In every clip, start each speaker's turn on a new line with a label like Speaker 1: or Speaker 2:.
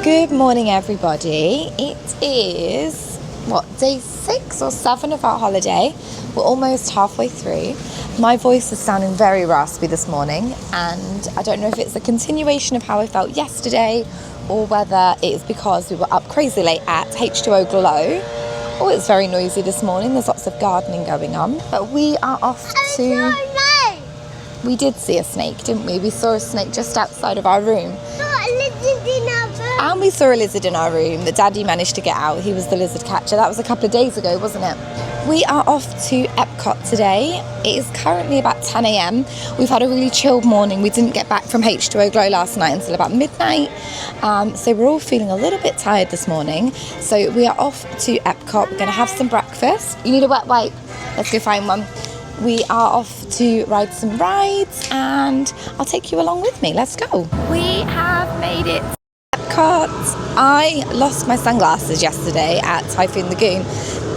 Speaker 1: Good morning, everybody. It is, day 6 or 7 of our holiday. We're almost halfway through. My voice is sounding very raspy this morning, and I don't know if it's a continuation of how I felt yesterday or whether it is because we were up crazy late at H2O Glow. Oh, it's very noisy this morning. There's lots of gardening going on. But we are off to... We did see a snake, didn't we? We saw a snake just outside of our room. And we saw a lizard in our room that Daddy managed to get out. He was the lizard catcher. That was a couple of days ago, wasn't it? We are off to Epcot today. It is currently about 10 a.m. We've had a really chilled morning. We didn't get back from H2O Glow last night until about midnight. So we're all feeling a little bit tired this morning. So we are off to Epcot. We're going to have some breakfast. You need a wet wipe? Let's go find one. We are off to ride some rides and I'll take you along with me. Let's go. We have made it to Epcot. I lost my sunglasses yesterday at Typhoon Lagoon.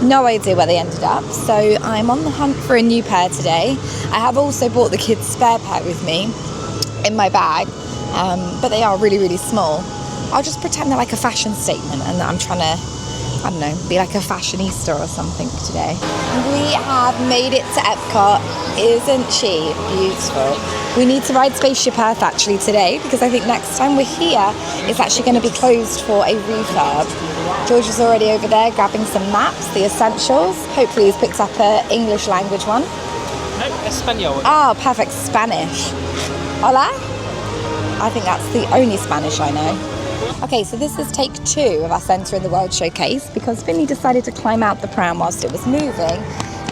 Speaker 1: No idea where they ended up. So I'm on the hunt for a new pair today. I have also bought the kids' spare pair with me in my bag, but they are really, really small. I'll just pretend they're like a fashion statement and that I'm trying to, I don't know, be like a fashionista or something today. We have made it to Epcot. Isn't she beautiful? We need to ride Spaceship Earth actually today because I think next time we're here it's actually going to be closed for a refurb. George is already over there grabbing some maps, the essentials. Hopefully he's picked up an English language one.
Speaker 2: No, Espanol.
Speaker 1: Oh, perfect. Spanish. Hola? I think that's the only Spanish I know. Okay, so this is take 2 of us entering the World Showcase because Finley decided to climb out the pram whilst it was moving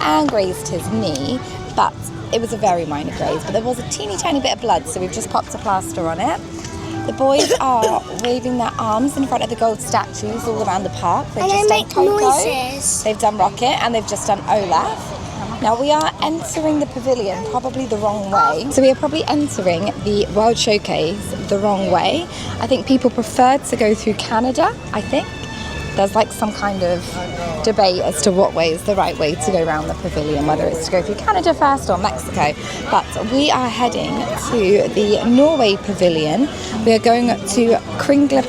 Speaker 1: and grazed his knee, but it was a very minor graze, but there was a teeny tiny bit of blood, so we've just popped a plaster on it. The boys are waving their arms in front of the gold statues all around the park. They've just done Coco,
Speaker 3: noises.
Speaker 1: They've done Rocket, and they've just done Olaf. Now we are entering the pavilion probably the wrong way. So we are probably entering the World Showcase the wrong way. I think people prefer to go through Canada, I think. There's like some kind of debate as to what way is the right way to go around the pavilion, whether it's to go through Canada first or Mexico. But we are heading to the Norway pavilion. We are going to Kringle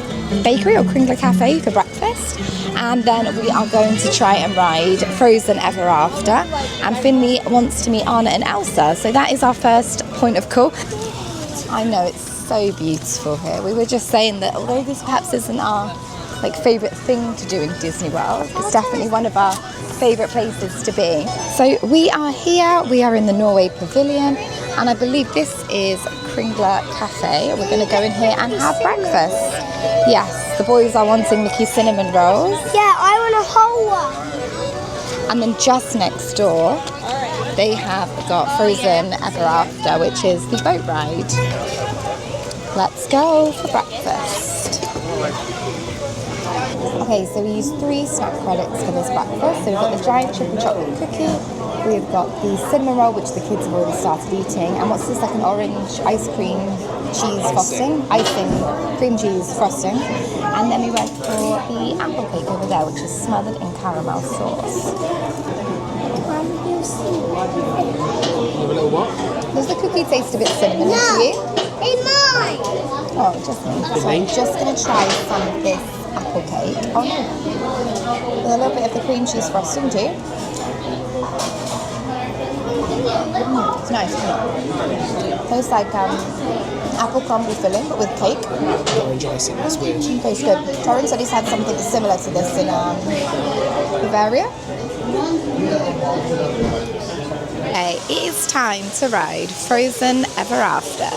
Speaker 1: Bakeri Og Cafe for breakfast. And then we are going to try and ride Frozen Ever After. And Finley wants to meet Anna and Elsa. So that is our first point of call. I know, it's so beautiful here. We were just saying that although this perhaps isn't our favourite thing to do in Disney World, it's definitely one of our favourite places to be. So we are here. We are in the Norway pavilion. And I believe this is Kringle Cafe. We're going to go in here and have breakfast. Yes, the boys are wanting Mickey cinnamon rolls.
Speaker 3: Yeah, I want a whole one.
Speaker 1: And then just next door, they have got Frozen Ever After, which is the boat ride. Let's go for breakfast. Okay, so we use 3 snack credits for this breakfast. So we've got the giant chip and chocolate cookie. We've got the cinnamon roll, which the kids have already started eating. And what's this, like an orange ice cream cheese frosting? Icing, cream cheese frosting. And then we went for the apple cake over there, which is smothered in caramel sauce. Does the cookie taste a bit cinnamon to you?
Speaker 3: It's mine.
Speaker 1: Oh, just me. So I'm just going to try some of this apple cake. Oh no. With a little bit of the cream cheese frosting too. It's nice, isn't it? Tastes like apple crumble filling, but with cake.
Speaker 2: Orange icing, that's weird.
Speaker 1: Tastes good. Torrin said he's had something similar to this in Bavaria. Okay, it is time to ride Frozen Ever After.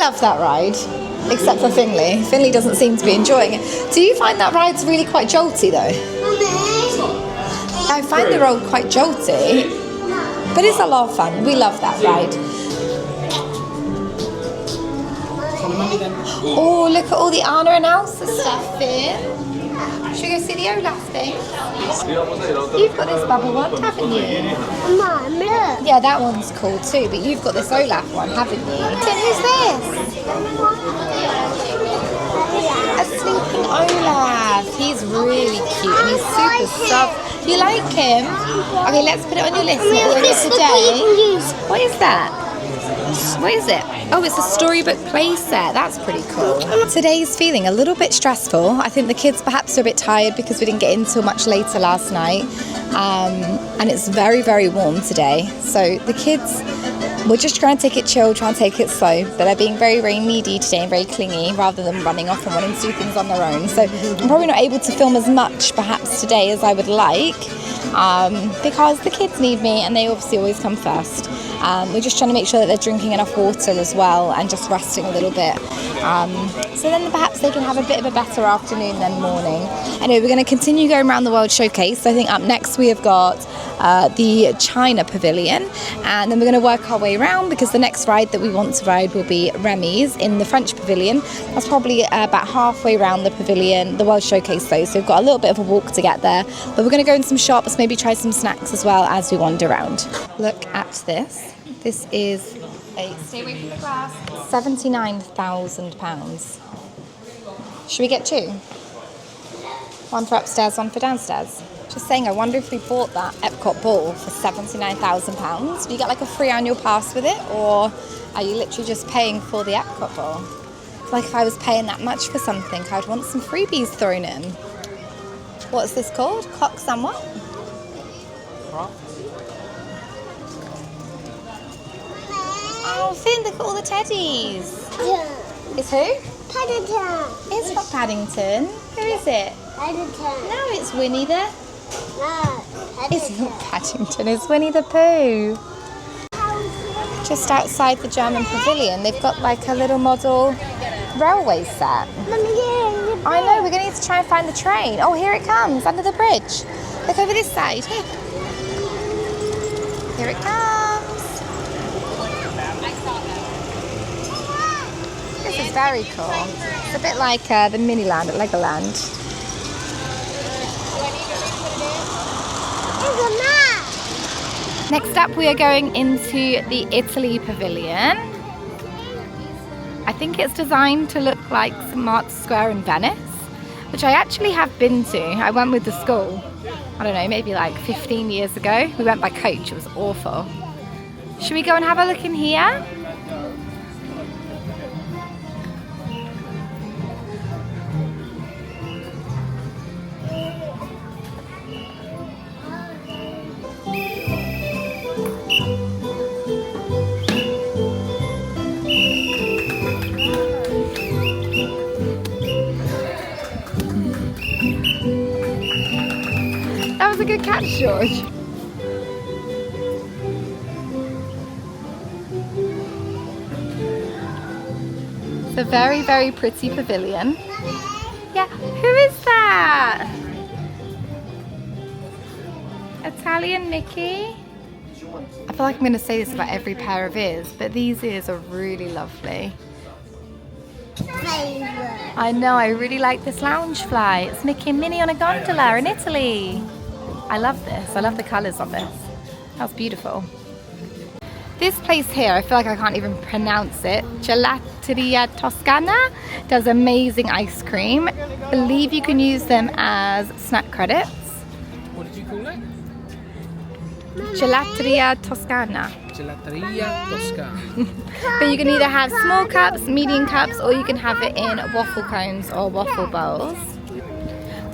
Speaker 1: love that ride, except for Finley. Finley doesn't seem to be enjoying it. Do you find that ride's really quite jolty though? I find the road quite jolty, but it's a lot of fun. We love that ride. Oh, look at all the Anna and Elsa stuff here. Should we go see the Olaf thing? You've got this bubble one, haven't you?
Speaker 3: Mom, look.
Speaker 1: Yeah, that one's cool too, but you've got this Olaf one, haven't you? So who's this? A sleeping Olaf. He's really cute and he's super soft. Do you like him? Okay, let's put it on your list. What we're doing today. What is that? What is it? Oh, it's a storybook play set. That's pretty cool. Today's feeling a little bit stressful. I think the kids perhaps are a bit tired because we didn't get in till much later last night. And it's very, very warm today. So the kids, we're just trying to take it chill, trying to take it slow. But they're being very, very needy today and very clingy rather than running off and wanting to do things on their own. So I'm probably not able to film as much perhaps today as I would like. Because the kids need me and they obviously always come first. We're just trying to make sure that they're drinking enough water as well and just resting a little bit. So then perhaps they can have a bit of a better afternoon than morning. Anyway, we're going to continue going around the World Showcase. I think up next we have got the China Pavilion, and then we're going to work our way around because the next ride that we want to ride will be Remy's in the French Pavilion. That's probably about halfway around the pavilion, the World Showcase though, so we've got a little bit of a walk to get there. But we're going to go in some shops, maybe try some snacks as well as we wander around. Look at this. This is a stay away from the glass. £79,000. Should we get two? One for upstairs, one for downstairs. Just saying, I wonder if we bought that Epcot ball for £79,000. Do you get like a free annual pass with it, or are you literally just paying for the Epcot ball? Like if I was paying that much for something, I'd want some freebies thrown in. What's this called? Cox and what? Oh, Finn, look at all the teddies. It's who?
Speaker 3: Paddington.
Speaker 1: It's not Paddington. Who is it?
Speaker 3: Paddington.
Speaker 1: No, it's Winnie the...
Speaker 3: No,
Speaker 1: It's not Paddington, it's Winnie the Pooh. Just outside the German Pavilion, they've got like a little model railway set. I know, we're going to need to try and find the train. Oh, here it comes, under the bridge. Look over this side. Here. Here it comes. This is very cool. It's a bit like the Miniland at Legoland. Next up, we are going into the Italy Pavilion. I think it's designed to look like St. Mark's Square in Venice, which I actually have been to. I went with the school, I don't know, maybe like 15 years ago. We went by coach, it was awful. Should we go and have a look in here? That was a good catch, George. It's a very, very pretty pavilion. Yeah, who is that? Italian Mickey? I feel like I'm going to say this about every pair of ears, but these ears are really lovely. I know, I really like this lounge fly. It's Mickey and Minnie on a gondola in Italy. I love this. I love the colours on this. That's beautiful. This place here, I feel like I can't even pronounce it. Gelateria Toscana does amazing ice cream. I believe you can use them as snack credits.
Speaker 2: What did you call it?
Speaker 1: Gelateria Toscana.
Speaker 2: Gelateria Toscana.
Speaker 1: But you can either have small cups, medium cups, or you can have it in waffle cones or waffle bowls.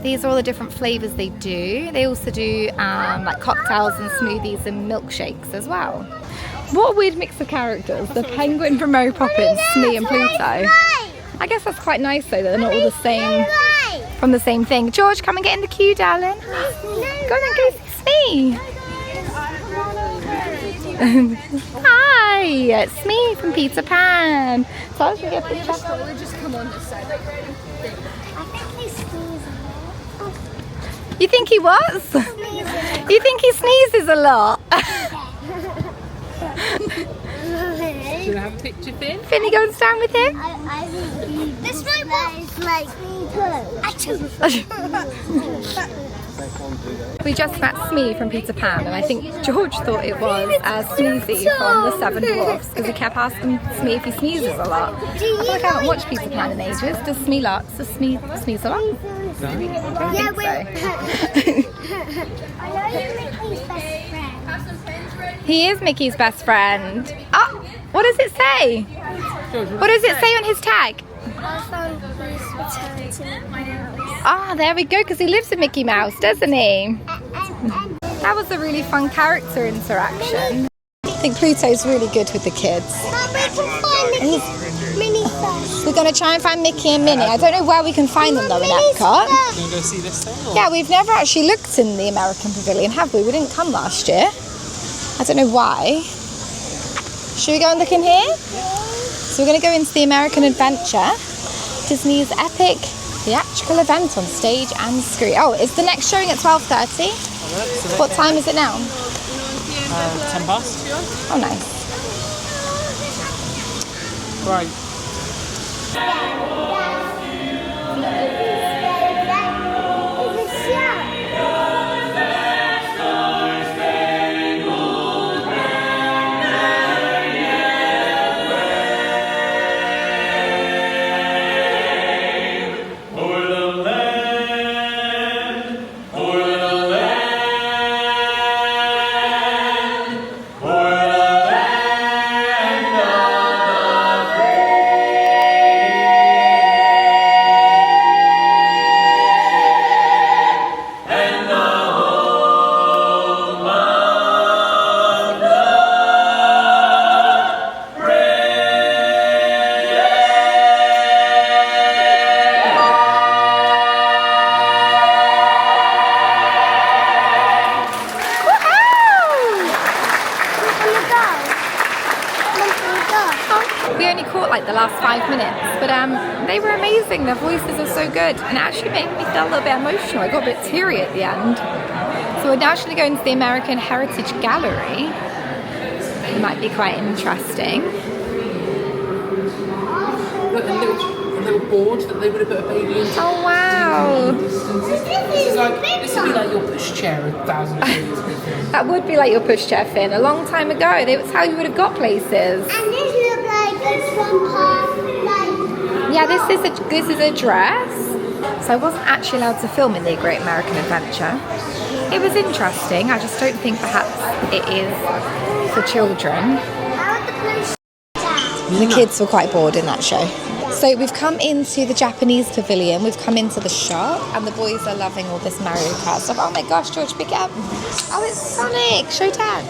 Speaker 1: These are all the different flavours they do. They also do like cocktails and smoothies and milkshakes as well. What a weird mix of characters. The penguin from Mary Poppins, Smee and Pluto. I guess that's quite nice though, that they're not all the same, from the same thing. George, come and get in the queue, darling. Go on and go see Smee. Hi, it's me from Peter Pan. So I should get a picture.
Speaker 2: Just come on this side.
Speaker 3: I think he sneezes.
Speaker 1: You think he was? You think he sneezes a lot?
Speaker 2: Do you want to have a picture, Finn?
Speaker 1: Finny, go and stand with him.
Speaker 3: I think this smells like
Speaker 1: We just met Smee from Peter Pan, and I think George thought it was Sneezy from the Seven Dwarfs because he kept asking Smee if he sneezes a lot. I feel like I haven't watched Peter Pan in ages. Does Smee sneeze a lot?
Speaker 3: Yeah, I know you're Mickey's best friend.
Speaker 1: He is Mickey's best friend. Oh, what does it say? What does it say on his tag?
Speaker 3: I found please return to my house.
Speaker 1: Ah, there we go, because he lives with Mickey Mouse, doesn't he? That was a really fun character interaction. I think Pluto's really good with the kids.
Speaker 3: But we can find Minnie first.
Speaker 1: We're going to try and find Mickey and Minnie. I don't know where we can find them though in Epcot.
Speaker 2: You want to go see this thing? Or?
Speaker 1: Yeah, we've never actually looked in the American Pavilion, have we? We didn't come last year. I don't know why. Should we go and look in here? So we're going to go into the American Adventure, Disney's epic theatrical event on stage and screen. Oh, is the next showing at 12:30? What time is it now?
Speaker 2: 10 past.
Speaker 1: Oh, nice.
Speaker 2: Right.
Speaker 1: We only caught like the last 5 minutes, but they were amazing. Their voices are so good, and it actually made me feel a little bit emotional. I got a bit teary at the end. So we're now actually going to the American Heritage Gallery. It might be quite interesting.
Speaker 2: Look, a little board that they would have put a baby into.
Speaker 1: Oh wow!
Speaker 2: This would be like your pushchair 1,000 years ago.
Speaker 1: That would be like your pushchair, Finn. A long time ago, that's how you would have got places.
Speaker 3: And this looks like it's from past, like...
Speaker 1: Yeah, this is a dress. So I wasn't actually allowed to film in the Great American Adventure. It was interesting. I just don't think perhaps it is for children. The kids were quite bored in that show. So we've come into the Japanese pavilion, we've come into the shop, and the boys are loving all this Mario Kart stuff. Oh my gosh, George, pick it up. Oh, it's Sonic, show Dad.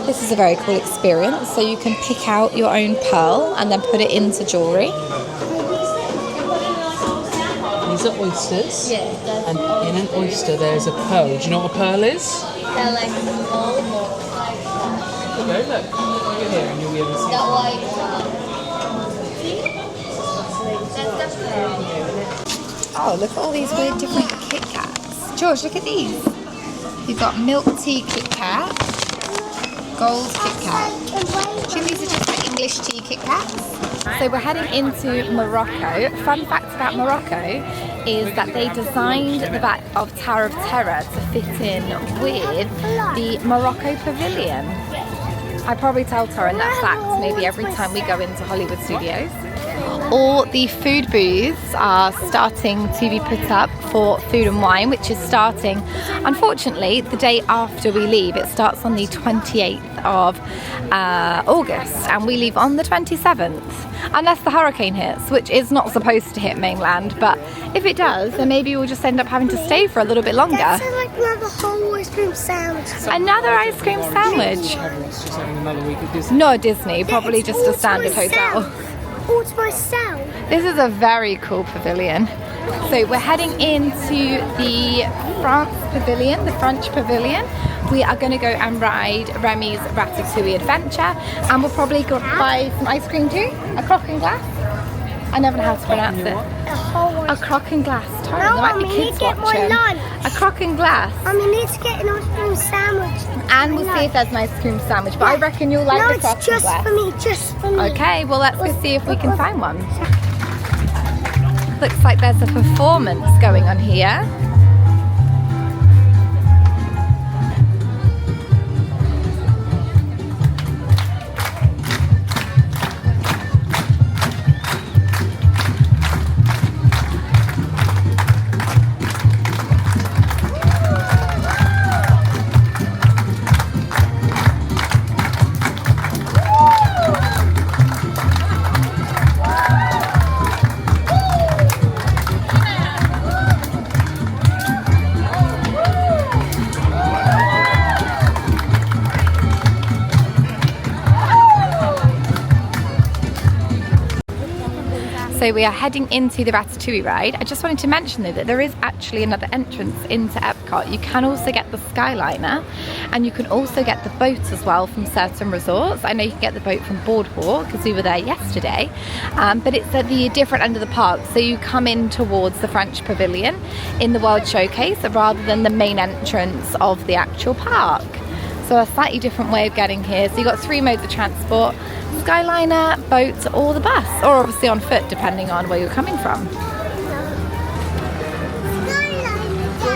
Speaker 1: This is a very cool experience. So you can pick out your own pearl and then put it into jewellery.
Speaker 2: These are oysters.
Speaker 1: Yeah.
Speaker 2: And in an oyster there's a pearl. Do you know what a pearl is?
Speaker 1: They're like small.
Speaker 2: Okay, look. Look here and you'll be able to see.
Speaker 1: Oh, look at all these weird different Kit Kats. George, look at these. You've got milk tea Kit Kat, gold Kit Kat. Do you think these are just like English tea Kit Kats? So we're heading into Morocco. Fun fact about Morocco is that they designed the back of Tower of Terror to fit in with the Morocco Pavilion. I probably tell Torrin that fact maybe every time we go into Hollywood Studios. All the food booths are starting to be put up for Food and Wine, which is starting, unfortunately, the day after we leave. It starts on the 28th of August, and we leave on the 27th, unless the hurricane hits, which is not supposed to hit mainland, but if it does, then maybe we'll just end up having to stay for a little bit longer.
Speaker 3: That's like another whole ice cream sandwich.
Speaker 1: Another ice cream sandwich.
Speaker 2: Everyone's just having another week at Disney.
Speaker 1: Not Disney, probably just a standard hotel.
Speaker 3: All to myself.
Speaker 1: This is a very cool pavilion. So we're heading into the France pavilion, the French pavilion, we are going to go and ride Remy's Ratatouille Adventure, and we'll probably go buy some ice cream too. A crock and glass. I never know how to pronounce it. A crock and glass. There might be kids watching. A crock and glass.
Speaker 3: We need to get an ice cream sandwich.
Speaker 1: And we'll see if there's an ice cream sandwich. But I reckon you'll like the crock and glass.
Speaker 3: No, it's just for me,
Speaker 1: Okay, well let's go see if we can find one. Looks like there's a performance going on here. So we are heading into the Ratatouille ride. I just wanted to mention though that there is actually another entrance into Epcot. You can also get the Skyliner, and you can also get the boat as well from certain resorts. I know you can get the boat from Boardwalk because we were there yesterday, but it's at the different end of the park. So you come in towards the French Pavilion in the World Showcase rather than the main entrance of the actual park. So a slightly different way of getting here. So you've got 3 modes of transport: Skyliner, boat, or the bus, or obviously on foot depending on where you're coming from.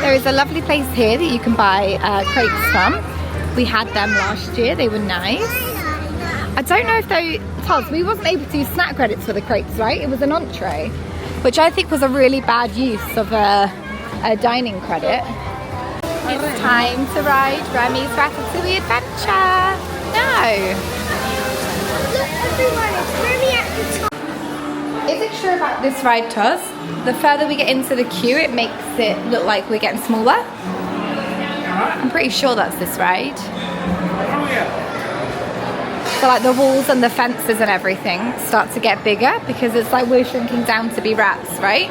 Speaker 1: There is a lovely place here that you can buy crepes from. We had them last year, they were nice. I don't know if they, Toz, we wasn't able to use snack credits for the crepes, right? It was an entree, which I think was a really bad use of a dining credit. It's time to ride Remy's Ratatouille Adventure. No.
Speaker 3: Look, everyone, it's Remy at the top.
Speaker 1: Is it true about this ride, Toz? The further we get into the queue, it makes it look like we're getting smaller. I'm pretty sure that's this ride. So like the walls and the fences and everything start to get bigger because it's like we're shrinking down to be rats, right?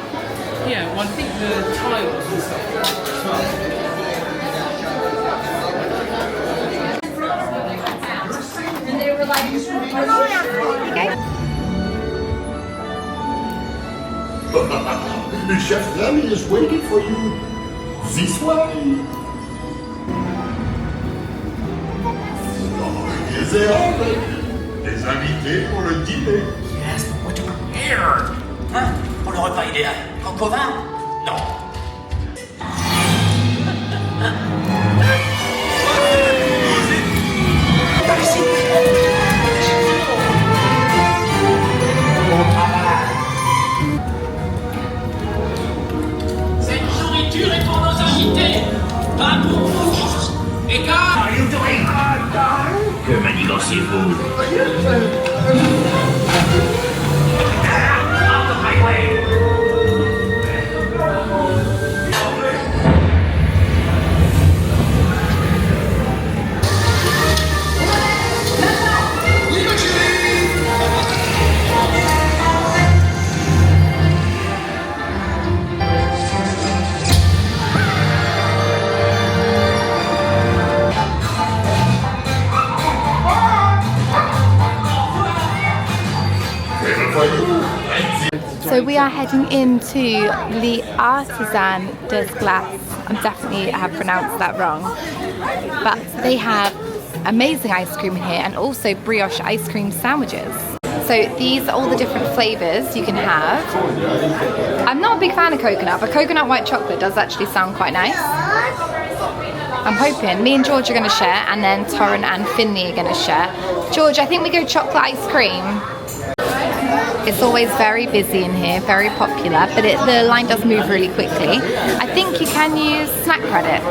Speaker 2: Yeah, well I think the tiles and stuff as well.
Speaker 4: Chef Remy is waiting for you. This way. Is there already des invités pour le dîner?
Speaker 5: Yes, but what to prepare? Hein? Pour le repas idéal? Coq au vin? Non. Par ici. Bon travail.
Speaker 6: Cette nourriture est pour nos invités, pas pour vous. Écart!
Speaker 5: Que manigancez-vous? Out of my way!
Speaker 1: So we are heading into the Artisan des Glaces. I definitely have pronounced that wrong. But they have amazing ice cream here and also brioche ice cream sandwiches. So these are all the different flavours you can have. I'm not a big fan of coconut, but coconut white chocolate does actually sound quite nice. I'm hoping me and George are going to share, and then Torrin and Finley are going to share. George, I think we go chocolate ice cream. It's always very busy in here, very popular, but the line does move really quickly. I think you can use snack credits.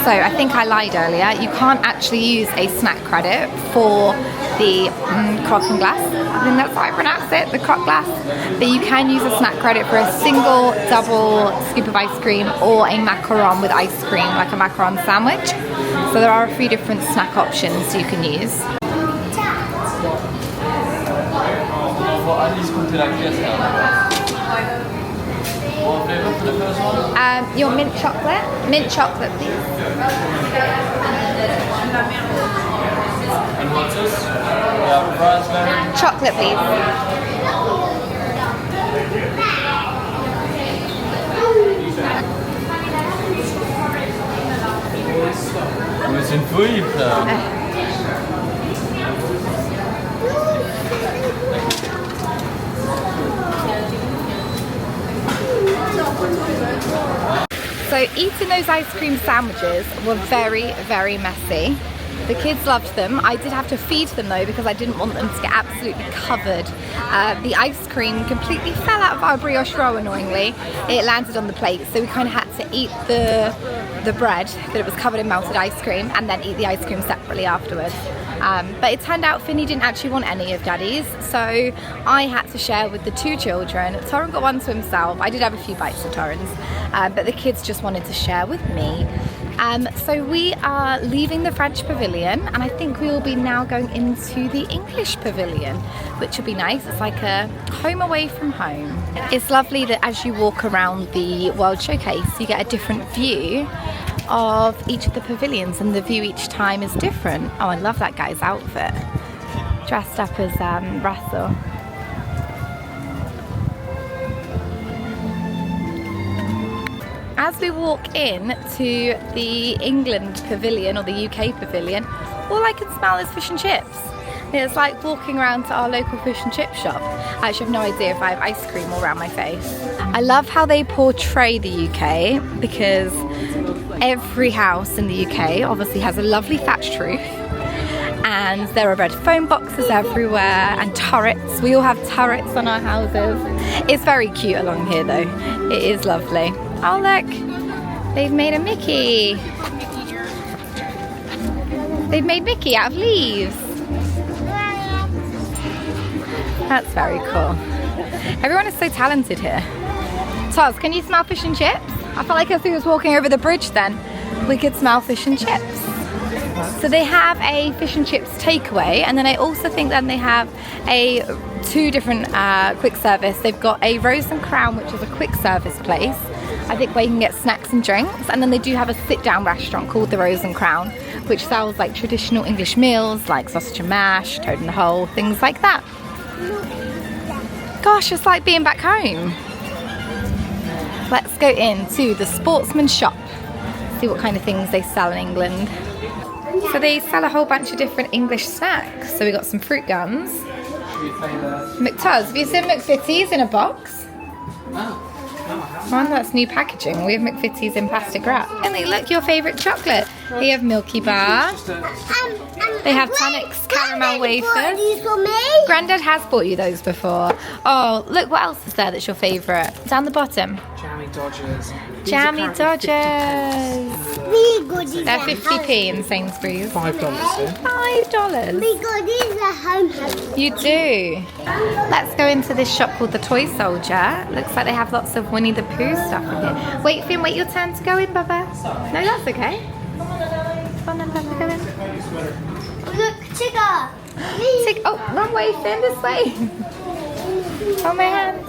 Speaker 1: So I think I lied earlier. You can't actually use a snack credit for the crock and glass. I think that's how I pronounce it, the crock glass. But you can use a snack credit for a single double scoop of ice cream or a macaron with ice cream, like a macaron sandwich. So there are a few different snack options you can use.
Speaker 2: Alice compter la glace là. What flavor for the first one?
Speaker 1: Your mint chocolate? Mint chocolate, please.
Speaker 2: And what's this? Yeah, raspberry.
Speaker 1: Chocolate, please.
Speaker 2: Wo sind Früchte?
Speaker 1: So eating those ice cream sandwiches were very, very messy. The kids loved them. I did have to feed them though because I didn't want them to get absolutely covered. The ice cream completely fell out of our brioche roll, annoyingly. It landed on the plate, so we kind of had to eat the bread that it was covered in melted ice cream and then eat the ice cream separately afterwards. But it turned out Finny didn't actually want any of Daddy's, so I had to share with the two children. Torrin got one to himself. I did have a few bites of Torrin's, but the kids just wanted to share with me. So we are leaving the French pavilion, and I think we will be now going into the English pavilion, which will be nice. It's like a home away from home. It's lovely that as you walk around the World Showcase, you get a different view of each of the pavilions, and the view each time is different. Oh, I love that guy's outfit, dressed up as Russell. As we walk in to the England pavilion or the UK pavilion, all I can smell is fish and chips. It's like walking around to our local fish and chip shop. I actually have no idea if I have ice cream all around my face. I love how they portray the UK, because every house in the UK obviously has a lovely thatched roof, and there are red phone boxes everywhere and turrets. We all have turrets on our houses. It's very cute along here though. It is lovely. Oh look, they've made a Mickey. They've made Mickey out of leaves. That's very cool. Everyone is so talented here. Toz, can you smell fish and chips? I felt like as we was walking over the bridge then, we could smell fish and chips. So they have a fish and chips takeaway, and then I also think then they have two different quick service. They've got a Rose and Crown, which is a quick service place, I think, where you can get snacks and drinks, and then they do have a sit-down restaurant called the Rose and Crown, which sells like traditional English meals like sausage and mash, toad in the hole, things like that. Gosh, it's like being back home. Let's go into the sportsman shop, see what kind of things they sell in England. So they sell a whole bunch of different English snacks. So we got some fruit gums. McTuz, have you seen McVitie's in a box? One that's new packaging. We have McVitie's in plastic wrap. And they look, your favourite chocolate. They have Milky Bar. They have Tanix caramel wafers. Grandad has bought you those before. Oh, look, what else is there that's your favourite? Down the bottom.
Speaker 2: Jammy Dodgers.
Speaker 1: Jammy Dodgers. They're 50p in Sainsbury's.
Speaker 2: $5.
Speaker 1: $5.
Speaker 3: We got these at home.
Speaker 1: You do. Let's go into this shop called the Toy Soldier. Looks like they have lots of Winnie the Pooh stuff in here. Wait, Finn, wait your turn to go in, Bubba. No, that's okay. Come on then, Bubba, go in.
Speaker 3: Look, Tigger.
Speaker 1: Oh, wrong way, Finn, this way. Hold my hand.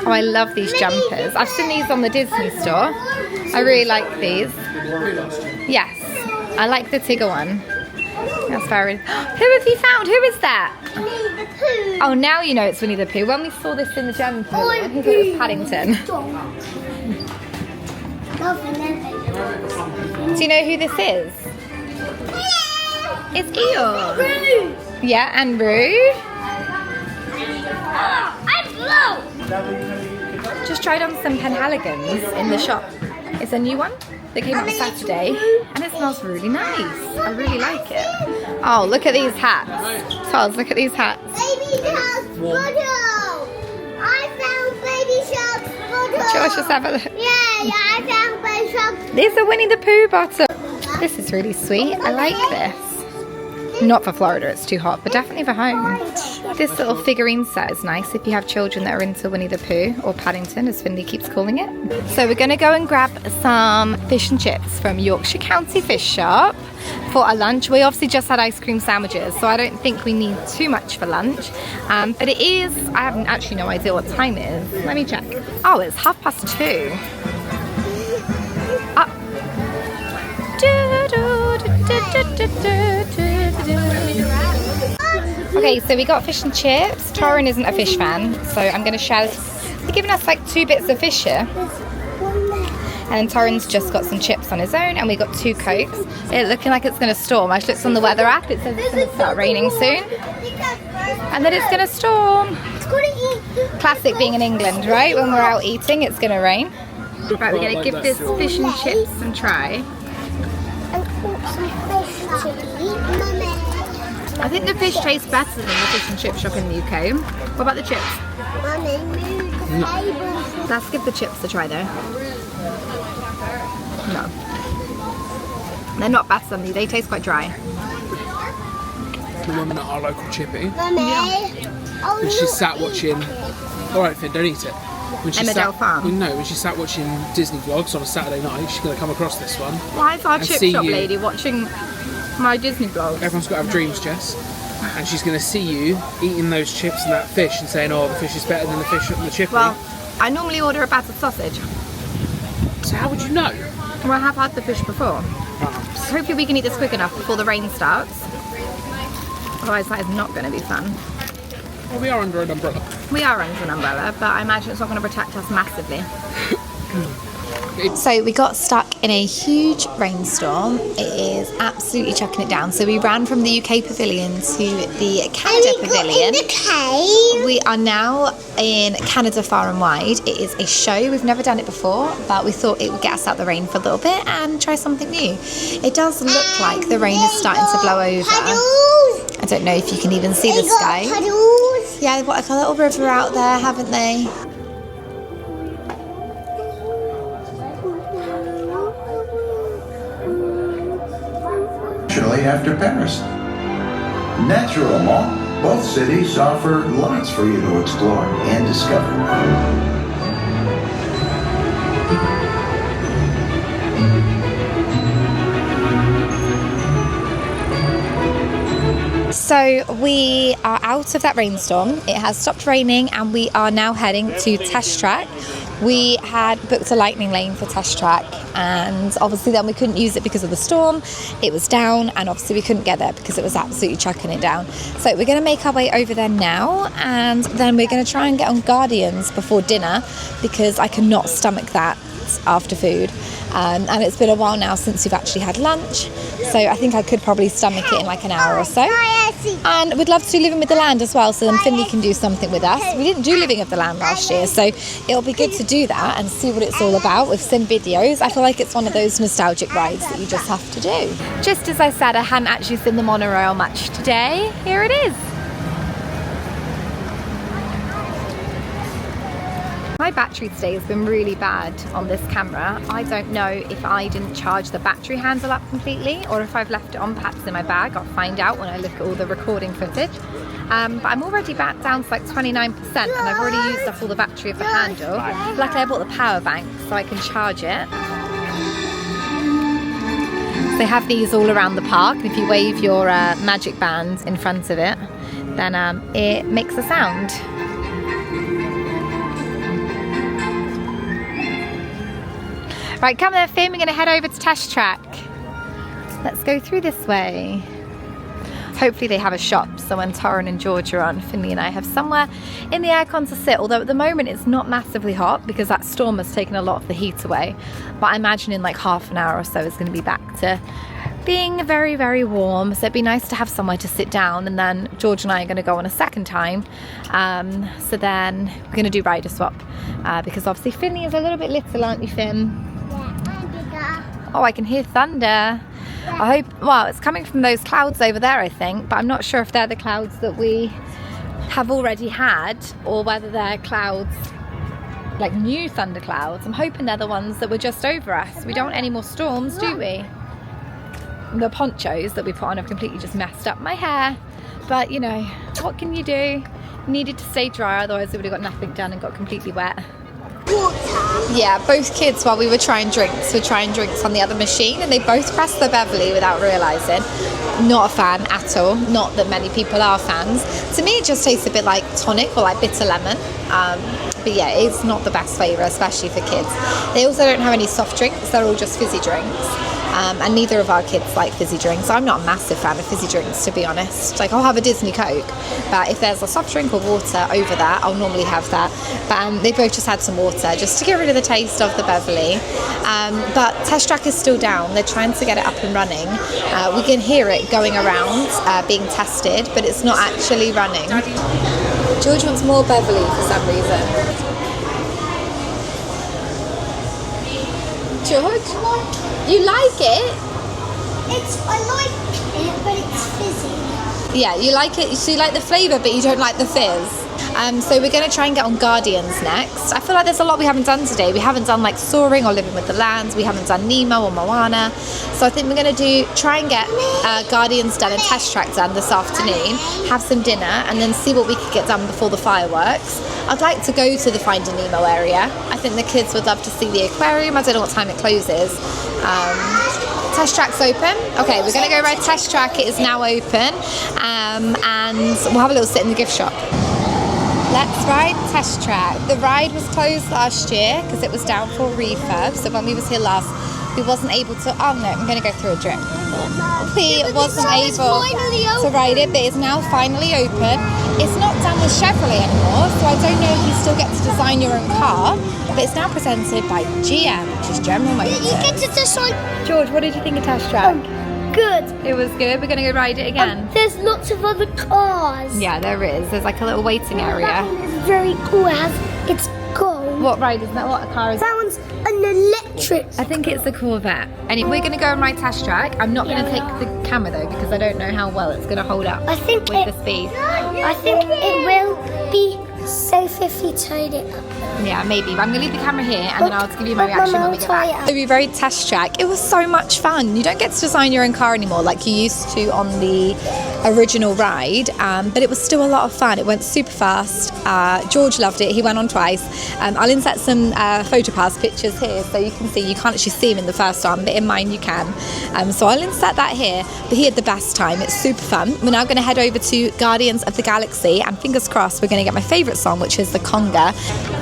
Speaker 1: Oh, I love these jumpers. I've seen these on the Disney store. I really like these. Yes, I like the Tigger one. That's very... Who have you found? Who is that?
Speaker 3: Winnie the Pooh.
Speaker 1: Oh, now you know it's Winnie the Pooh. When we saw this in the German pavilion, he thought it was Paddington. Do you know who this is? It's Eeyore. Yeah, and Roo.
Speaker 3: I'm blue.
Speaker 1: Just tried on some Penhaligans in the shop. It's a new one that came out on Saturday, and it smells really nice. I really like it. Oh, look at these hats. Toz, look at these hats.
Speaker 3: Baby Shark's photo. I found Baby Shark's photo.
Speaker 1: Josh, just have a look.
Speaker 3: Yeah, I found Baby Shark's.
Speaker 1: There's a Winnie the Pooh bottle. This is really sweet. I like this. Not for Florida, it's too hot, but definitely for home. This little figurine set is nice if you have children that are into Winnie the Pooh, or Paddington as Finley keeps calling it. So we're going to go and grab some fish and chips from Yorkshire County Fish Shop for our lunch. We obviously just had ice cream sandwiches, so I don't think we need too much for lunch. But it is, I have actually no idea what time it is. Let me check. Oh, it's 2:30. Okay, so we got fish and chips. Torrin isn't a fish fan, so I'm going to share. They're giving us like 2 bits of fish here. And Torrin's just got some chips on his own, and we got 2 Cokes. It's looking like it's going to storm. I just looked on the weather app. It says it's going to start raining soon. And then it's going to storm. Classic being in England, right? When we're out eating, it's going to rain. Right, we're going to give this fish and chips a try. I think the fish tastes better than the fish and chip shop in the UK. What about the chips? Let's give the chips a try though. No. They're not better than these. They taste quite dry.
Speaker 2: The woman at our local chippy. When she sat watching... Alright Finn, don't eat it. When she
Speaker 1: Emmerdale Farm?
Speaker 2: No, when she sat watching Disney vlogs on a Saturday night, she's going to come across this one.
Speaker 1: Why is our chip shop lady watching my Disney vlogs?
Speaker 2: Everyone's got to have dreams, Jess. And she's going to see you eating those chips and that fish and saying, oh, the fish is better than the fish at the chippy.
Speaker 1: Well, I normally order a battered sausage.
Speaker 2: So how would you know?
Speaker 1: Well, I have had the fish before. Hopefully we can eat this quick enough before the rain starts. Otherwise that is not going to be fun.
Speaker 2: Well, we are under an umbrella.
Speaker 1: We are under an umbrella, but I imagine it's not going to protect us massively. So we got stuck in a huge rainstorm. It is absolutely chucking it down. So we ran from the UK pavilion to the Canada pavilion. We are now in Canada Far and Wide. It is a show. We've never done it before, but we thought it would get us out the rain for a little bit and try something new. It does look like the rain is starting to blow over. I don't know if you can even see the sky. Yeah, they've got like a little river out there, haven't they?
Speaker 7: After Paris. Naturellement, both cities offer lots for you to explore and discover.
Speaker 1: So we are out of that rainstorm. It has stopped raining and we are now heading to Test Track. We had booked a lightning lane for Test Track and obviously then we couldn't use it because of the storm. It was down and obviously we couldn't get there because it was absolutely chucking it down. So we're going to make our way over there now and then we're going to try and get on Guardians before dinner because I cannot stomach that after food. And it's been a while now since we've actually had lunch, so I think I could probably stomach it in like an hour or so. And we'd love to do Living with the Land as well, so then Finley can do something with us. We didn't do Living with the Land last year, so it'll be good to do that and see what it's all about with some videos. I feel like it's one of those nostalgic rides that you just have to do. Just as I said, I hadn't actually seen the monorail much today. Here it is. My battery today has been really bad on this camera. I don't know if I didn't charge the battery handle up completely or if I've left it on perhaps in my bag. I'll find out when I look at all the recording footage. But I'm already back down to like 29% and I've already used up all the battery of the handle. Luckily I bought the power bank so I can charge it. So they have these all around the park, and if you wave your magic band in front of it, then it makes a sound. Right, come there, Finn, we're going to head over to Test Track. Let's go through this way. Hopefully they have a shop, so when Torrin and George are on, Finley and I have somewhere in the aircon to sit, although at the moment it's not massively hot because that storm has taken a lot of the heat away. But I imagine in like half an hour or so it's going to be back to being very, very warm, so it'd be nice to have somewhere to sit down. And then George and I are going to go on a second time, so then we're going to do rider swap because obviously Finley is a little bit little, aren't you, Finn? Oh, I can hear thunder. I hope, well, it's coming from those clouds over there, I think, but I'm not sure if they're the clouds that we have already had or whether they're clouds, like new thunder clouds. I'm hoping they're the ones that were just over us. We don't want any more storms, do we? The ponchos that we put on have completely just messed up my hair, but you know, what can you do? Needed to stay dry, otherwise we would have got nothing done and got completely wet. Yeah, both kids, while we were trying drinks on the other machine, and they both pressed the Beverly without realising. Not a fan at all. Not that many people are fans. To me, it just tastes a bit like tonic or like bitter lemon. But yeah, it's not the best flavour, especially for kids. They also don't have any soft drinks. They're all just fizzy drinks. and neither of our kids like fizzy drinks. I'm not a massive fan of fizzy drinks, to be honest. Like, I'll have a Disney Coke, but if there's a soft drink or water over that, I'll normally have that. But they both just had some water just to get rid of the taste of the Beverly. But Test Track is still down. They're trying to get it up and running. We can hear it going around being tested, but it's not actually running. George wants more Beverly for some reason. George, you like it?
Speaker 3: I like it, but it's fizzy.
Speaker 1: Yeah, you like it. So you like the flavour, but you don't like the fizz. So we're going to try and get on Guardians next. I feel like there's a lot we haven't done today. We haven't done like Soaring or Living with the Lands. We haven't done Nemo or Moana. So I think we're going to try and get Guardians done and Test Track done this afternoon. Have some dinner and then see what we could get done before the fireworks. I'd like to go to the Finding Nemo area. I think the kids would love to see the aquarium. I don't know what time it closes. Test Track's open. Okay, we're going to go ride Test Track. It is now open. And we'll have a little sit in the gift shop. Let's ride Test Track. The ride was closed last year because it was down for refurb. So when we was here last, we wasn't able to, oh no, I'm going to go through a drip. We wasn't able to ride it, but it's now finally open. It's not done with Chevrolet anymore, so I don't know if you still get to design your own car, but it's now presented by GM, which is General Motors.
Speaker 3: You get to design.
Speaker 1: George, what did you think of Test Track?
Speaker 3: Good.
Speaker 1: It was good. We're going to go ride it again.
Speaker 3: There's lots of other cars.
Speaker 1: Yeah, there is. There's like a little waiting area.
Speaker 3: That one is very cool. It's gold.
Speaker 1: What ride is that? What car is
Speaker 3: that? One's an electric.
Speaker 1: I think it's the Corvette. Anyway, we're going to go and ride Test Track. I'm not going to take the camera though because I don't know how well it's going to hold up with the speed.
Speaker 3: I think it will be safe if you towed it up.
Speaker 1: Yeah, maybe. But I'm going to leave the camera here and then I'll give you my reaction when we get back. So we rode Test Track. It was so much fun. You don't get to design your own car anymore like you used to on the original ride, but it was still a lot of fun. It went super fast. George loved it. He went on twice. I'll insert some PhotoPass pictures here so you can see. You can't actually see him in the first one, but in mine you can. So I'll insert that here. But he had the best time. It's super fun. We're now going to head over to Guardians of the Galaxy and fingers crossed we're going to get my favourite song, which is the conga.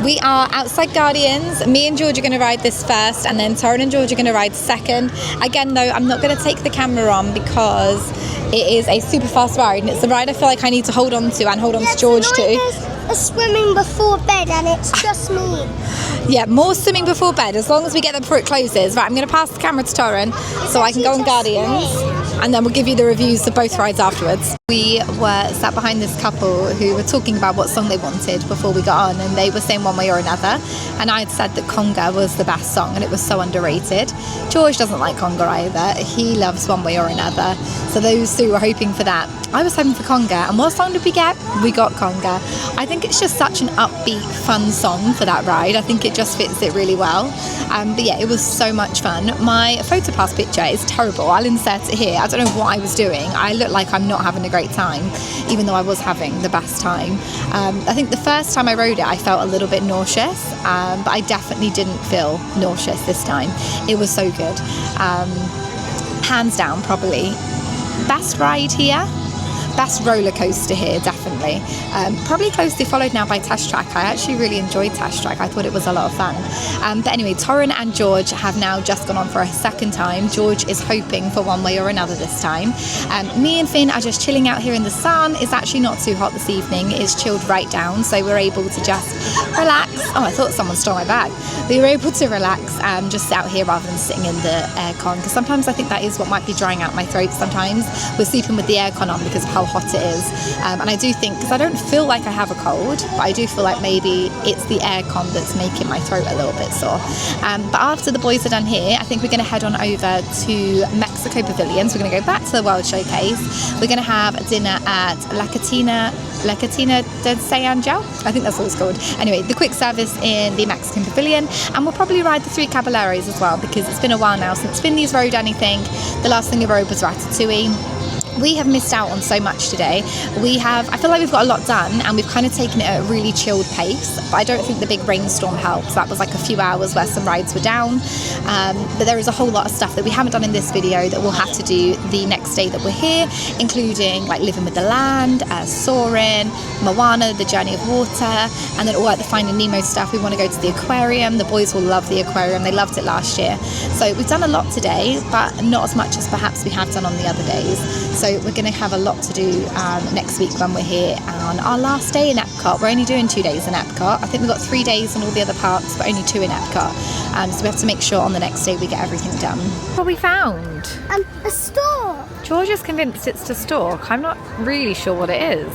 Speaker 1: We are outside Guardians. Me and George are going to ride this first and then Torrin and George are going to ride second. Again though, I'm not going to take the camera on because it is a super fast ride and it's the ride I feel like I need to hold on to and hold on to George too.
Speaker 3: A swimming before bed and it's just me.
Speaker 1: Yeah, more swimming before bed as long as we get there before it closes. Right, I'm going to pass the camera to Torrin so I can go on Guardians and then we'll give you the reviews of both rides afterwards. We were sat behind this couple who were talking about what song they wanted before we got on and they were saying one way or another and I had said that conga was the best song and it was so underrated. George doesn't like conga either. He loves one way or another. So those who were hoping for that. I was hoping for conga and what song did we get? We got conga. I think it's just such an upbeat, fun song for that ride. I think it just fits it really well. But yeah, it was so much fun. My PhotoPass picture is terrible. I'll insert it here. I don't know what I was doing. I look like I'm not having a great time, even though I was having the best time. I think the first time I rode it, I felt a little bit nauseous, but I definitely didn't feel nauseous this time. It was so good. Hands down, probably best ride here. Best roller coaster here, definitely. Probably closely followed now by Test Track. I actually really enjoyed Test Track. I thought it was a lot of fun. But anyway, Torrin and George have now just gone on for a second time. George is hoping for one way or another this time. Me and Finn are just chilling out here in the sun. It's actually not too hot this evening. It's chilled right down, so we're able to just relax. Oh, I thought someone stole my bag. We were able to relax and just sit out here rather than sitting in the aircon, because sometimes I think that is what might be drying out my throat sometimes. We're sleeping with the aircon on because of how hot it is, and I do think, because I don't feel like I have a cold, but I do feel like maybe it's the aircon that's making my throat a little bit sore. But after the boys are done here, I think we're going to head on over to Mexico Pavilions. We're going to go back to the World Showcase. We're going to have dinner at La Cantina de San Angel. I think that's what it's called. Anyway, the quick service in the Mexican Pavilion, and we'll probably ride the 3 Caballeros as well, because it's been a while now since Finley's rode anything. The last thing we rode was Ratatouille. we have missed out on so much today. I feel like we've got a lot done, and we've kind of taken it at a really chilled pace, but I don't think the big rainstorm helped. That was like a few hours where some rides were down, but there is a whole lot of stuff that we haven't done in this video that we'll have to do the next day that we're here, including like Living with the Land, Soarin', Moana, The Journey of Water, and then all like the Finding Nemo stuff. We want to go to the aquarium. The boys will love the aquarium. They loved it last year. So we've done a lot today, but not as much as perhaps we have done on the other days. So we're going to have a lot to do next week when we're here on our last day in Epcot. We're only doing 2 days in Epcot. I think we've got 3 days in all the other parks, but only 2 in Epcot. So we have to make sure on the next day we get everything done. What we found?
Speaker 3: A store.
Speaker 1: George is convinced it's to stalk. I'm not really sure what it is.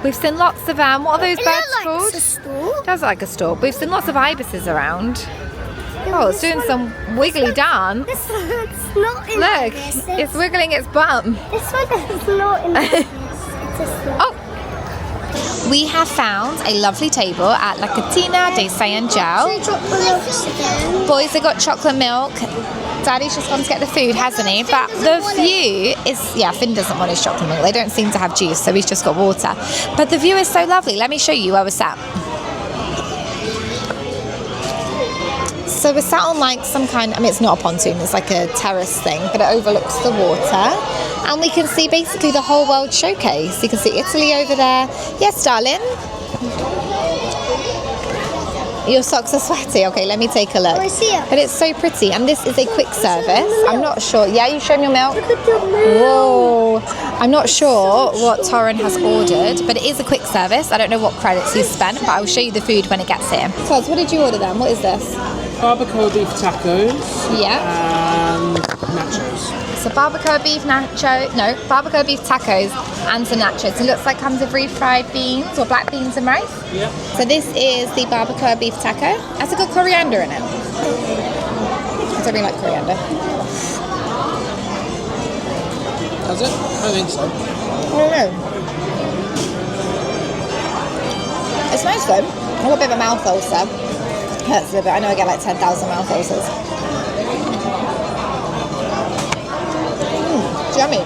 Speaker 1: We've seen lots of, what are those birds called?
Speaker 3: A store.
Speaker 1: It does look like a stalk. We've seen lots of ibises around. Oh, it's doing some wiggly dance.
Speaker 3: This one's not in
Speaker 1: Look,
Speaker 3: this.
Speaker 1: it's wiggling its bum.
Speaker 3: This one is not in this. It's a store.
Speaker 1: Oh! We have found a lovely table at La Cantina de Saint-Jean. Boys have got chocolate milk. Daddy's just gone to get the food, hasn't he? But the view is, yeah, Finn doesn't want his chocolate milk. They don't seem to have juice, so he's just got water. But the view is so lovely. Let me show you where we're sat. So we're sat on like some kind, I mean it's not a pontoon, it's like a terrace thing, but it overlooks the water. And we can see basically the whole world showcase. You can see Italy over there. Yes, darling? Your socks are sweaty. Okay, let me take a look.
Speaker 3: I see it.
Speaker 1: But it's so pretty. And this is a quick service. I'm not sure. Yeah, you show me your milk?
Speaker 3: Look at your milk.
Speaker 1: Whoa. I'm not sure what Torrin has ordered, but it is a quick service. I don't know what credits he's spent, but I'll show you the food when it gets here. Toz, what did you order then? What is this?
Speaker 2: Barbacoa beef tacos.
Speaker 1: Yeah.
Speaker 2: And nachos.
Speaker 1: So barbacoa beef barbacoa beef tacos and some nachos. It looks like it comes with refried beans or black beans and rice.
Speaker 2: Yeah.
Speaker 1: So this is the barbacoa beef taco. Has it got coriander in it? I don't really like coriander.
Speaker 2: Does it? I don't think so.
Speaker 1: I don't know. It's nice though. I've got a bit of a mouth ulcer. Hurts a little bit. I know I get like 10,000 mouth ulcers. Yummy.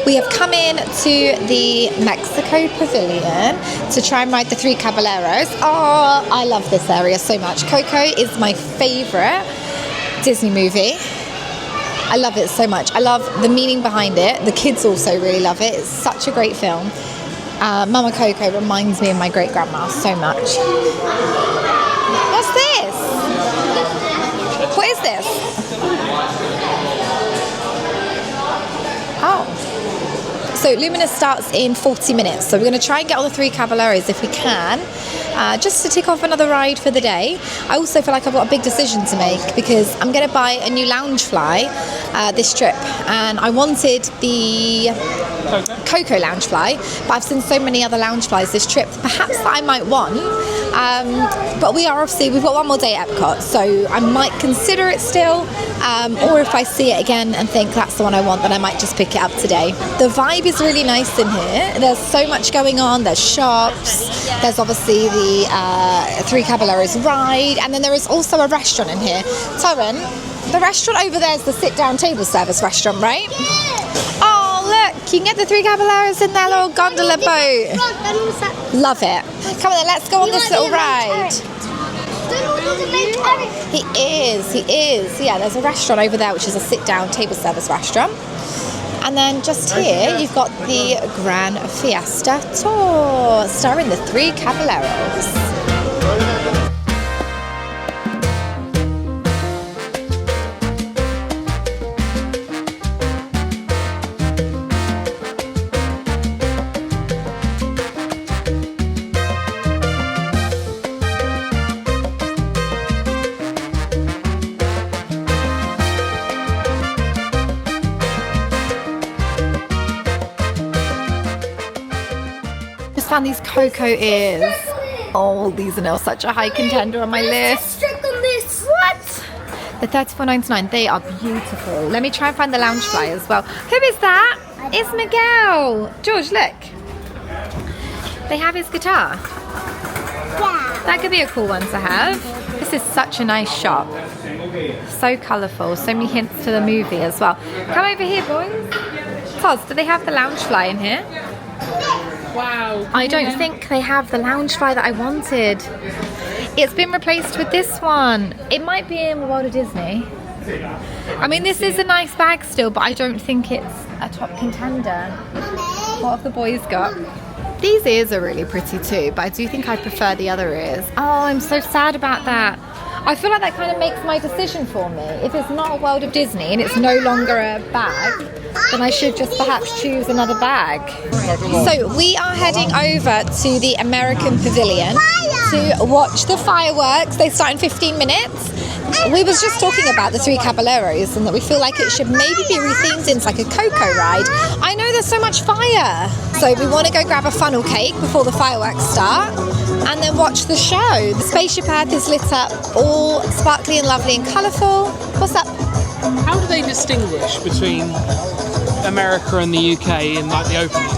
Speaker 1: We have come in to the Mexico Pavilion to try and ride the 3 Caballeros. Oh, I love this area so much. Coco is my favourite Disney movie. I love it so much. I love the meaning behind it. The kids also really love it. It's such a great film. Mama Coco reminds me of my great-grandma so much. What's this? What is this? Oh. So Luminous starts in 40 minutes. So we're going to try and get all the 3 Caballeros if we can, just to tick off another ride for the day. I also feel like I've got a big decision to make because I'm going to buy a new lounge fly this trip. And I wanted the Coco lounge fly, but I've seen so many other lounge flies this trip, perhaps that I might want. But we've got 1 more day at Epcot, so I might consider it still. Or if I see it again and think that's the one I want, then I might just pick it up today. The vibe is really nice in here. There's so much going on. There's shops. There's obviously the 3 Caballeros ride. And then there is also a restaurant in here. Torrin, the restaurant over there is the sit-down table service restaurant, right? Oh, look. You can get the 3 Caballeros in their little gondola boat. Love it. Come on then, let's go on this little ride. He is. Yeah, there's a restaurant over there which is a sit-down table service restaurant. And then just here you've got the Gran Fiesta Tour starring the 3 Caballeros. Found these Coco ears. Oh, these are now such a high contender on my list. What? They're $34.99. They are beautiful. Let me try and find the lounge fly as well. Who is that? It's Miguel. George, look. They have his guitar. That could be a cool one to have. This is such a nice shop. So colourful. So many hints to the movie as well. Come over here, boys. Toz, do they have the Loungefly in here?
Speaker 2: Wow.
Speaker 1: I don't think they have the Loungefly that I wanted. It's been replaced with this one. It might be in the World of Disney. I mean, this is a nice bag still, but I don't think it's a top contender. What have the boys got? These ears are really pretty too, but I do think I prefer the other ears. Oh, I'm so sad about that. I feel like that kind of makes my decision for me. If it's not a World of Disney and it's no longer a bag, then I should just perhaps choose another bag. So we are heading over to the American Pavilion to watch the fireworks. They start in 15 minutes. We was just talking about the Three Caballeros and that we feel like it should maybe be rethemed into like a Coco ride. I know there's so much fire. So we want to go grab a funnel cake before the fireworks start and then watch the show. The Spaceship Earth is lit up all sparkly and lovely and colourful. What's up?
Speaker 2: How do they distinguish between America and the UK in like the opening?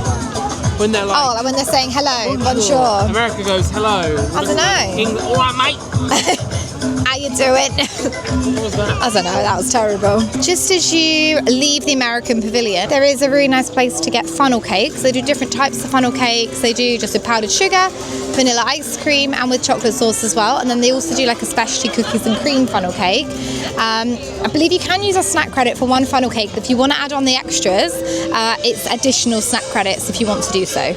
Speaker 2: When they're like,
Speaker 1: Oh, like when they're saying hello, bonjour.
Speaker 2: America goes hello.
Speaker 1: I don't know.
Speaker 2: All right, mate.
Speaker 1: How you doing?
Speaker 2: What was that?
Speaker 1: I don't know, that was terrible. Just as you leave the American Pavilion, there is a really nice place to get funnel cakes. They do different types of funnel cakes. They do just with powdered sugar, vanilla ice cream, and with chocolate sauce as well. And then they also do like a specialty cookies and cream funnel cake. I believe you can use a snack credit for one funnel cake. If you want to add on the extras, it's additional snack credits if you want to do so.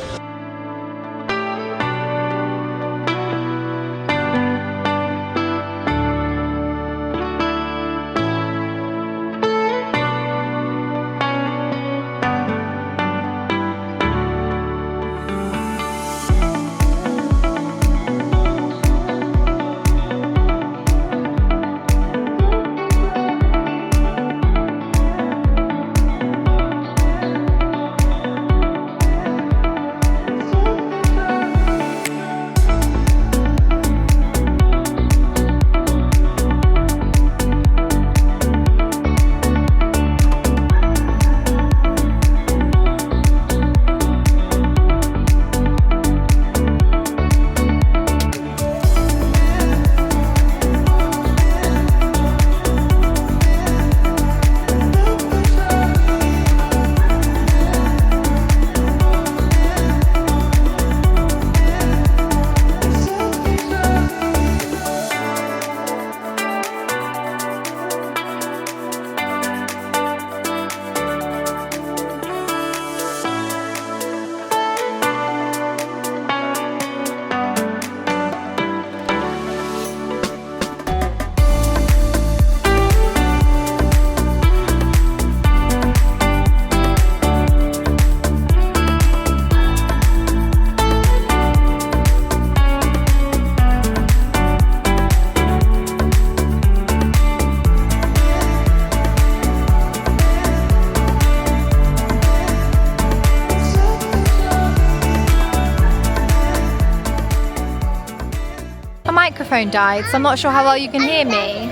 Speaker 1: Microphone died, so I'm not sure how well you can hear me.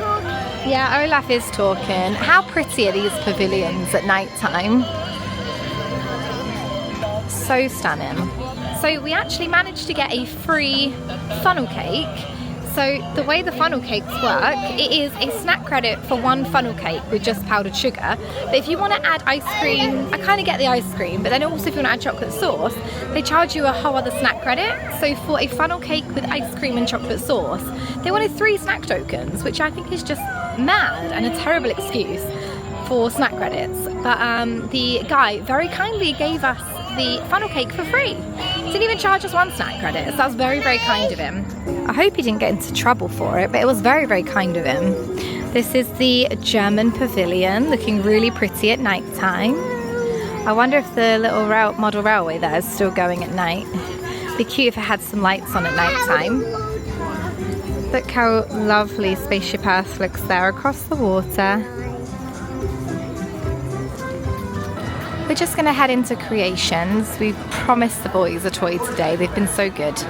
Speaker 1: Yeah, Olaf is talking. How pretty are these pavilions at night time? So stunning. So we actually managed to get a free funnel cake. So the way the funnel cakes work, it is a snack credit for one funnel cake with just powdered sugar. But if you want to add ice cream, I kind of get the ice cream, but then also if you want to add chocolate sauce, they charge you a whole other snack credit. So for a funnel cake with ice cream and chocolate sauce, they wanted 3 snack tokens, which I think is just mad and a terrible excuse for snack credits. But the guy very kindly gave us the funnel cake for free. Didn't even charge us 1 snack credit, so that was very, very kind of him. I hope he didn't get into trouble for it, but it was very, very kind of him. This is the German pavilion, looking really pretty at night time. I wonder if the little model railway there is still going at night. It'd be cute if it had some lights on at night time. Look how lovely Spaceship Earth looks there across the water. We're just going to head into Creations. We promised the boys a toy today. They've been so good.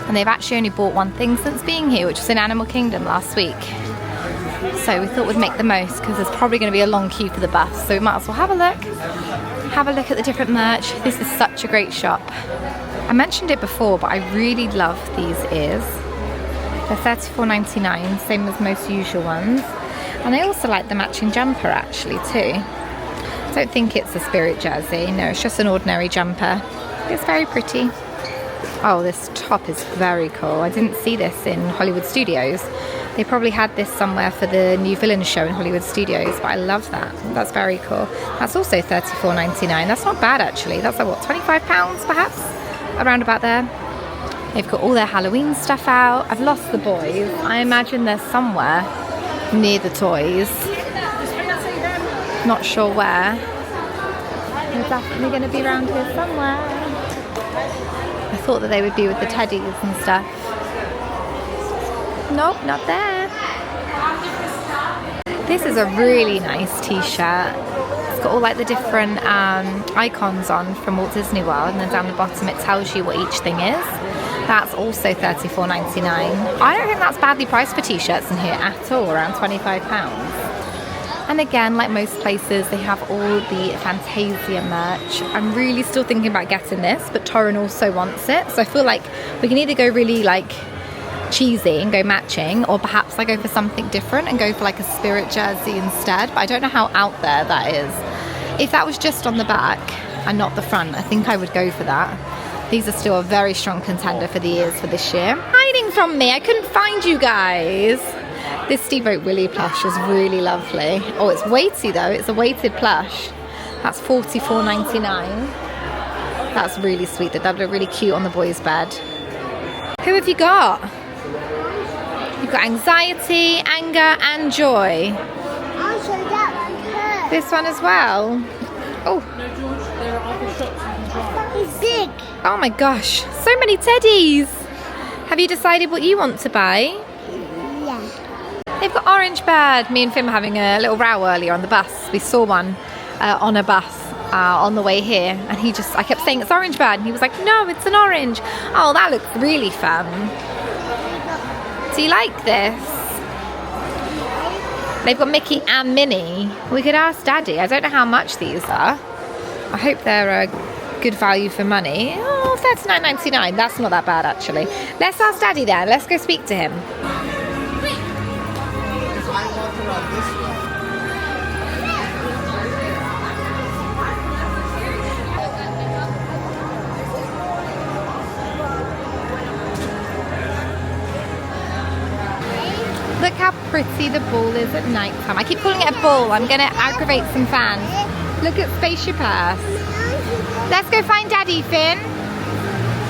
Speaker 1: And they've actually only bought one thing since being here, which was in Animal Kingdom last week. So we thought we'd make the most because there's probably going to be a long queue for the bus. So we might as well have a look. Have a look at the different merch. This is such a great shop. I mentioned it before, but I really love these ears. They're $34.99, same as most usual ones. And I also like the matching jumper actually too. I don't think it's a spirit jersey. No, it's just an ordinary jumper. It's very pretty. Oh, this top is very cool. I didn't see this in Hollywood Studios. They probably had this somewhere for the new Villains show in Hollywood Studios, but I love that. That's very cool. That's also $34.99. That's not bad actually. That's like what, £25 perhaps? Around about there. They've got all their Halloween stuff out. I've lost the boys. I imagine they're somewhere near the toys. Not sure where. They're definitely going to be around here somewhere. I thought that they would be with the teddies and stuff. Nope, not there. This is a really nice t-shirt. It's got all like the different icons on from Walt Disney World, and then down the bottom it tells you what each thing is. That's also $34.99. I don't think that's badly priced for t-shirts in here at all, around £25. And again, like most places, they have all the Fantasia merch. I'm really still thinking about getting this, but Torrin also wants it. So I feel like we can either go really like cheesy and go matching, or perhaps I go for something different and go for like a spirit jersey instead. But I don't know how out there that is. If that was just on the back and not the front, I think I would go for that. These are still a very strong contender for the ears for this year. Hiding from me, I couldn't find you guys. This Steamboat Willie plush is really lovely. Oh, it's weighty though. It's a weighted plush. That's $44.99. That's really sweet. That would look really cute on the boys' bed. Who have you got? You've got anxiety, anger, and joy.
Speaker 3: Also that one.
Speaker 1: This one as well. Oh.
Speaker 3: It's big.
Speaker 1: Oh my gosh. So many teddies. Have you decided what you want to buy?
Speaker 3: Yeah.
Speaker 1: They've got Orange Bird. Me and Finn were having a little row earlier on the bus. We saw one on a bus on the way here. And I kept saying it's Orange Bird. And he was like, no, it's an orange. Oh, that looks really fun. Do you like this? They've got Mickey and Minnie. We could ask Daddy. I don't know how much these are. I hope they're a good value for money. Oh, $39.99. That's not that bad actually. Let's ask Daddy then. Let's go speak to him. Look how pretty the ball is at night time. I keep calling it a ball. I'm going to aggravate some fans. Look at Spaceship Earth. Let's go find Daddy, Finn.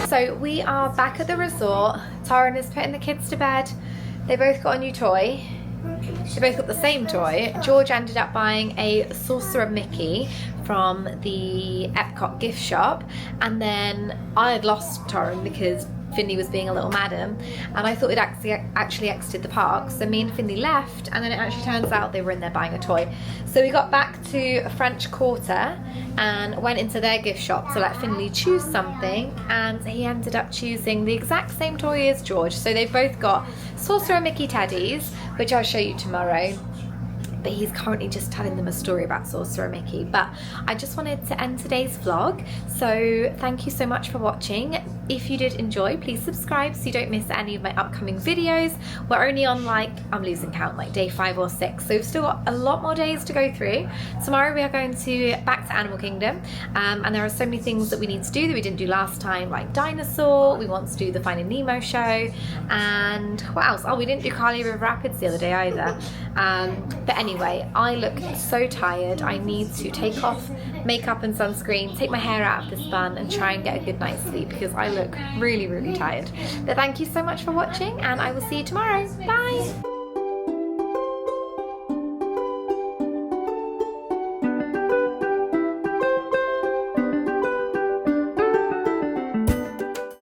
Speaker 1: So we are back at the resort. Torrin is putting the kids to bed. They both got a new toy. They both got the same toy. George ended up buying a Sorcerer Mickey from the Epcot gift shop. And then I had lost Torrin because Finley was being a little madam, and I thought it actually exited the park. So me and Finley left, and then it actually turns out they were in there buying a toy. So we got back to French Quarter and went into their gift shop to let Finley choose something, and he ended up choosing the exact same toy as George. So they've both got Sorcerer Mickey teddies, which I'll show you tomorrow. But he's currently just telling them a story about Sorcerer Mickey. But I just wanted to end today's vlog. So thank you so much for watching. If you did enjoy, please subscribe so you don't miss any of my upcoming videos. We're only on I'm losing count, like day 5 or 6. So we've still got a lot more days to go through. Tomorrow we are going back to Animal Kingdom. And there are so many things that we need to do that we didn't do last time, like Dinosaur. We want to do the Finding Nemo show. And what else? Oh, we didn't do Carly River Rapids the other day either. But anyway, I look so tired. I need to take off makeup and sunscreen, take my hair out of this bun, and try and get a good night's sleep because I look really, really tired. But thank you so much for watching, and I will see you tomorrow. Bye!